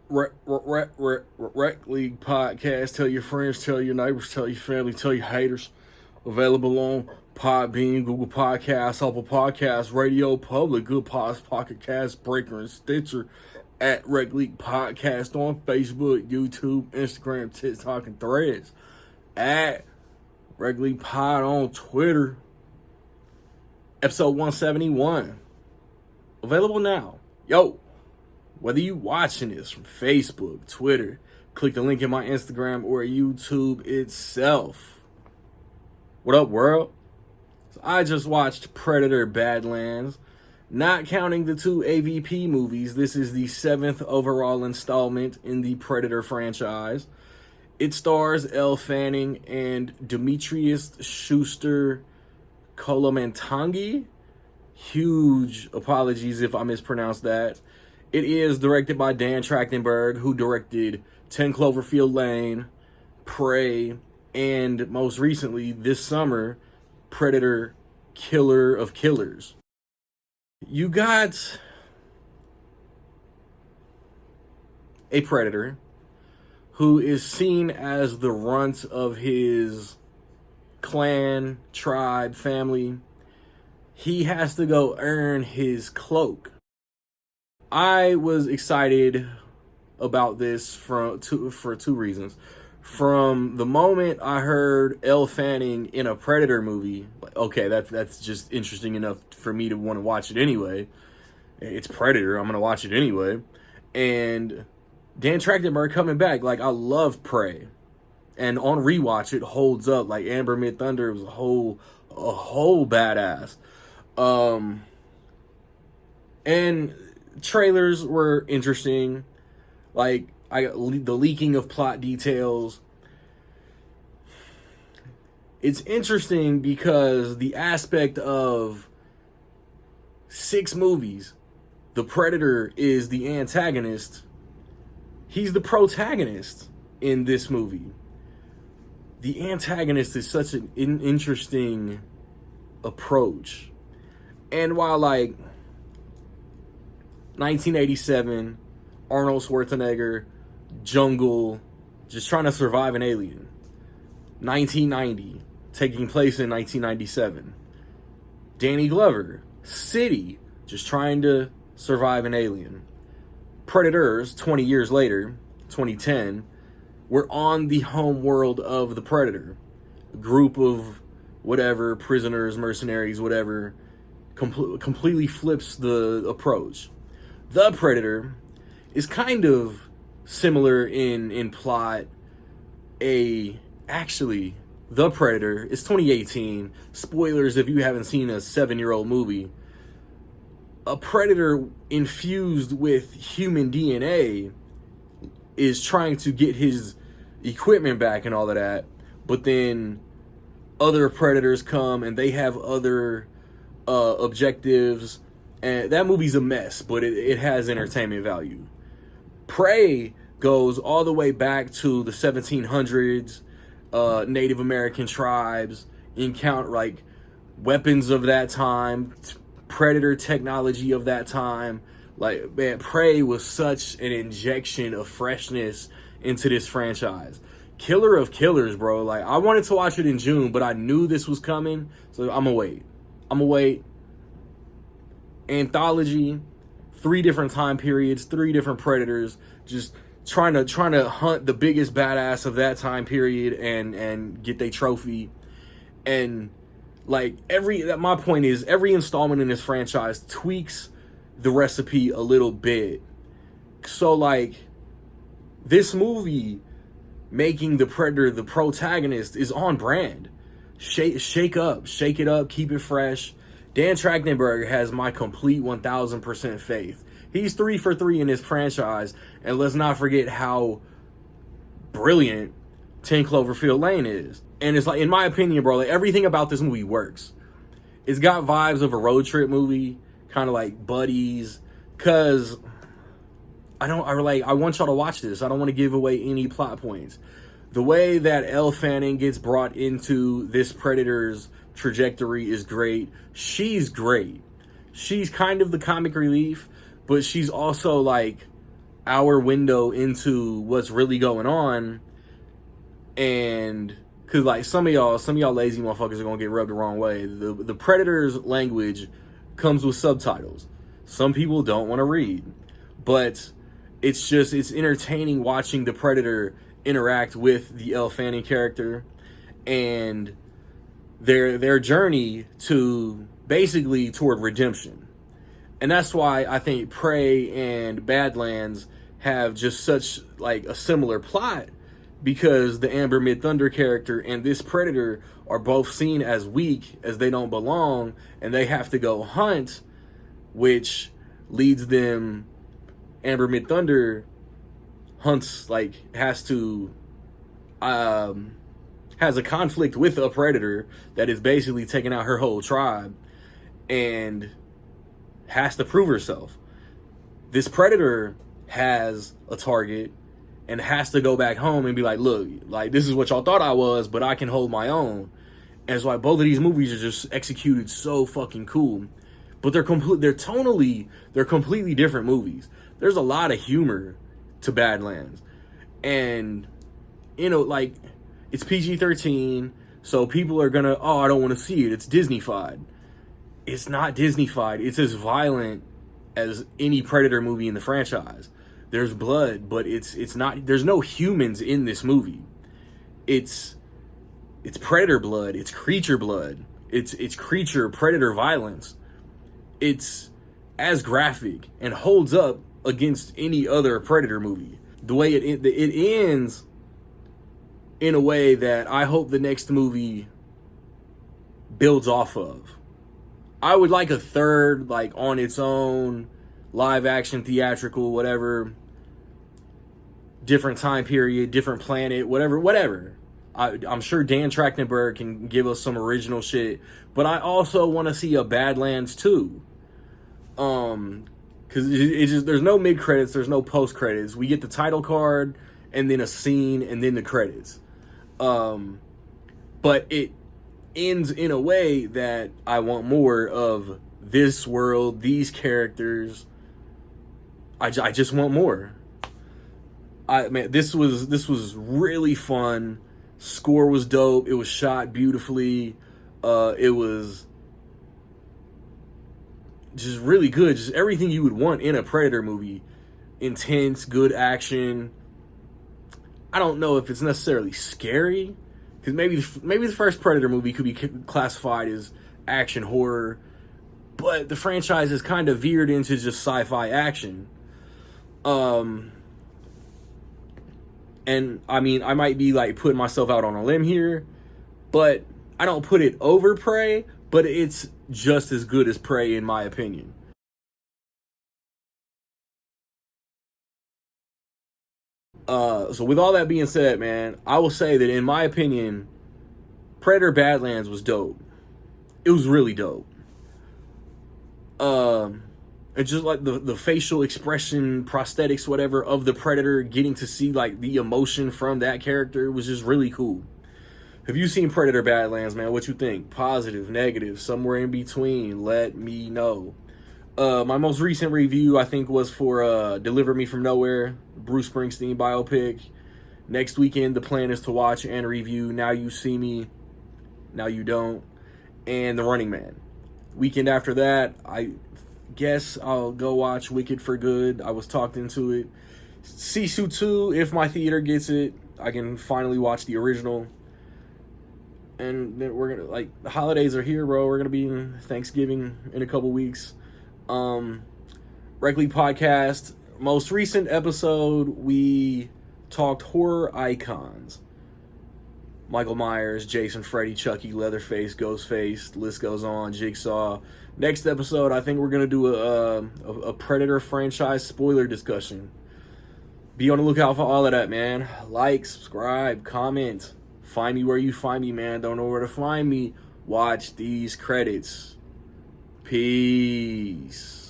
Rec League podcast. Tell your friends, tell your neighbors, tell your family, tell your haters. Available on Podbean, Google Podcasts, Apple Podcasts, Radio Public, Good Pods, Pocket Cast, Breaker, and Stitcher. At Rec League Podcast on Facebook, YouTube, Instagram, TikTok, and Threads. At Rec League Pod on Twitter. Episode 171. Available now. Yo, whether you watching this from Facebook, Twitter, click the link in my Instagram or YouTube itself. What up, world? So I just watched Predator Badlands. Not counting the two AVP movies, this is the 7th overall installment in the Predator franchise. It stars Elle Fanning and Demetrius Schuster-Koloamatangi. Huge apologies if I mispronounced that. It is directed by Dan Trachtenberg, who directed 10 Cloverfield Lane, Prey, and most recently, this summer, Predator Killer of Killers. You got a predator who is seen as the runt of his clan, tribe, family. He has to go earn his cloak. I was excited about this for two reasons. From the moment I heard Elle Fanning in a Predator movie, like, okay, that's just interesting enough for me to want to watch it anyway. It's Predator, I'm gonna watch it anyway. And Dan Trachtenberg coming back, like, I loved Prey, and on rewatch it holds up. Like Amber Mid Thunder was a whole badass. And trailers were interesting. Like, the leaking of plot details. It's interesting because the aspect of 6 movies, the Predator is the antagonist. He's the protagonist in this movie. The antagonist is such an interesting approach. And while, like, 1987, Arnold Schwarzenegger, jungle, just trying to survive an alien. 1990, taking place in 1997. Danny Glover, city, just trying to survive an alien. Predators, 20 years later, 2010, were on the home world of the Predator. A group of whatever, prisoners, mercenaries, whatever, completely flips the approach. The Predator is kind of similar in plot. Actually, The Predator is 2018. Spoilers if you haven't seen a 7-year-old movie. A predator infused with human DNA is trying to get his equipment back and all of that, but then other predators come and they have other objectives, and that movie's a mess, but it has entertainment value. Prey goes all the way back to the 1700s, Native American tribes, encounter like weapons of that time, predator technology of that time. Like, man, Prey was such an injection of freshness into this franchise. Killer of Killers, bro. Like, I wanted to watch it in June, but I knew this was coming, so I'm gonna wait. Anthology, 3 different time periods, 3 different predators, just trying to hunt the biggest badass of that time period and get their trophy. And like my point is, every installment in this franchise tweaks the recipe a little bit. So like, this movie making the Predator the protagonist is on brand. Shake it up, keep it fresh. Dan Trachtenberg has my complete 1000% faith. He's 3 for 3 in this franchise, and let's not forget how brilliant 10 Cloverfield Lane is. And it's like, in my opinion, bro, like, everything about this movie works. It's got vibes of a road trip movie, kind of like Buddies, cause I want y'all to watch this. I don't want to give away any plot points. The way that Elle Fanning gets brought into this Predator's trajectory is great. She's great. She's kind of the comic relief, but she's also like our window into what's really going on. And because like some of y'all lazy motherfuckers are gonna get rubbed the wrong way. The Predator's language comes with subtitles. Some people don't want to read, but it's entertaining watching the Predator interact with the Elle Fanning character and their journey to basically toward redemption. And that's why I think Prey and Badlands have just such like a similar plot, because the Amber Mid-Thunder character and this Predator are both seen as weak, as they don't belong, and they have to go hunt, which leads them. Amber Mid-Thunder hunts, like, has a conflict with a Predator that is basically taking out her whole tribe and has to prove herself. This Predator has a target and has to go back home and be like, look, like, this is what y'all thought I was, but I can hold my own. And it's like both of these movies are just executed so fucking cool. But they're completely different movies. There's a lot of humor to Badlands. And, you know, like, it's PG-13, so people are gonna, oh, I don't want to see it. It's Disney-fied. It's not Disney-fied. It's as violent as any Predator movie in the franchise. There's blood, but it's not. There's no humans in this movie. It's Predator blood. It's creature blood. It's creature Predator violence. It's as graphic and holds up against any other Predator movie. The way it ends in a way that I hope the next movie builds off of. I would like a third, like, on its own, live action, theatrical, whatever, different time period, different planet, whatever. I'm sure Dan Trachtenberg can give us some original shit, but I also want to see a Badlands 2. Because it's just, there's no mid credits, there's no post credits. We get the title card and then a scene and then the credits. But it ends in a way that I want more of this world, these characters. I just want more. Man, this was really fun. Score was dope. It was shot beautifully. It was just really good. Just everything you would want in a Predator movie. Intense, good action. I don't know if it's necessarily scary, because maybe the first Predator movie could be classified as action horror, but the franchise has kind of veered into just sci-fi action. And I mean, I might be like putting myself out on a limb here, but I don't put it over Prey, but it's just as good as Prey in my opinion. So with all that being said, man, I will say that in my opinion, Predator Badlands was dope. It was really dope. It's just like the facial expression, prosthetics, whatever, of the Predator, getting to see like the emotion from that character was just really cool. Have you seen Predator Badlands, man? What you think? Positive, negative, somewhere in between? Let me know. My most recent review, I think, was for Deliver Me From Nowhere, Bruce Springsteen biopic. Next weekend, the plan is to watch and review Now You See Me, Now You Don't, and The Running Man. Weekend after that, I guess I'll go watch Wicked for Good. I was talked into it. Sisu 2, if my theater gets it, I can finally watch the original. And then we're gonna, like, the holidays are here, bro. We're gonna be in Thanksgiving in a couple weeks. Rec League Podcast, most recent episode, we talked horror icons. Michael Myers, Jason, Freddy, Chucky, Leatherface, Ghostface, the list goes on, Jigsaw. Next episode, I think we're going to do a Predator franchise spoiler discussion. Be on the lookout for all of that, man. Like, subscribe, comment. Find me where you find me, man. Don't know where to find me. Watch these credits. Peace.